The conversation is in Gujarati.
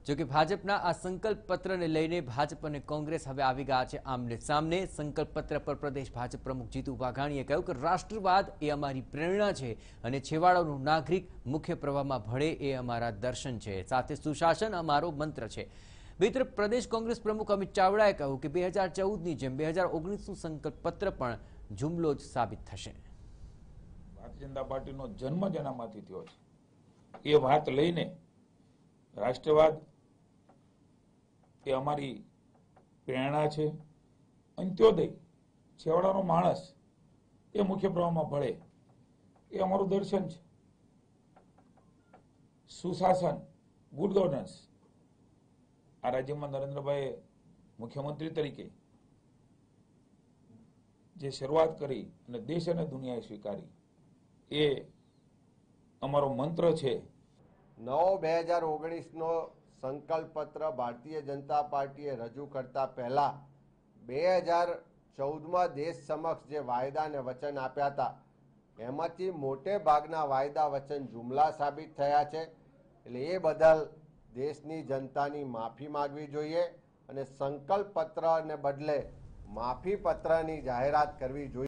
જો કે ભાજપના આ સંકલ્પ પત્રને લઈને ભાજપ અને કોંગ્રેસ હવે આવી ગયા છે આમને સામને। સંકલ્પ પત્ર પર પ્રદેશ ભાજપ પ્રમુખ જીતુ વાઘાણીએ કહ્યું કે રાષ્ટ્રવાદ એ અમારી પ્રેરણા છે અને છેવાડાનો નાગરિક મુખ્ય પ્રવાહમાં ભળે એ અમારા દર્શન છે, સાથે સુશાસન અમારો મંત્ર છે। બીજી તરફ પ્રદેશ કોંગ્રેસ પ્રમુખ અમિત ચાવડાએ કહ્યું કે 2014ની જેમ 2019નું સંકલ્પ પત્ર પણ જુમલો જ સાબિત થશે। ભારતીય જનતા પાર્ટીનો જન્મ જેનામાંથી થયો છે એ વાત લઈને રાષ્ટ્રવાદ એ અમારી પ્રેરણા છે, અંત્યોદય છેવાડાનો માણસ એ મુખ્ય પ્રવાહમાં ભળે એ અમારું દર્શન છે, સુશાસન ગુડ ગવર્નન્સ આ રાજ્યમાં નરેન્દ્રભાઈ મુખ્યમંત્રી તરીકે જે શરૂઆત કરી અને દેશ અને દુનિયાએ સ્વીકારી એ અમારો મંત્ર છે। 9/2019નો સંકલ્પ પત્ર ભારતીય જનતા પાર્ટીએ રજૂ કરતા પહેલા 2014માં દેશ સમક્ષ જે વાયદા અને વચન આપ્યા હતા એમાંથી મોટે ભાગના વાયદા વચન જુમલા સાબિત થયા છે, એટલે એ બદલ દેશની જનતાની માફી માંગવી જોઈએ અને સંકલ્પ પત્રને બદલે માફી પત્રની જાહેરાત કરવી જોઈએ।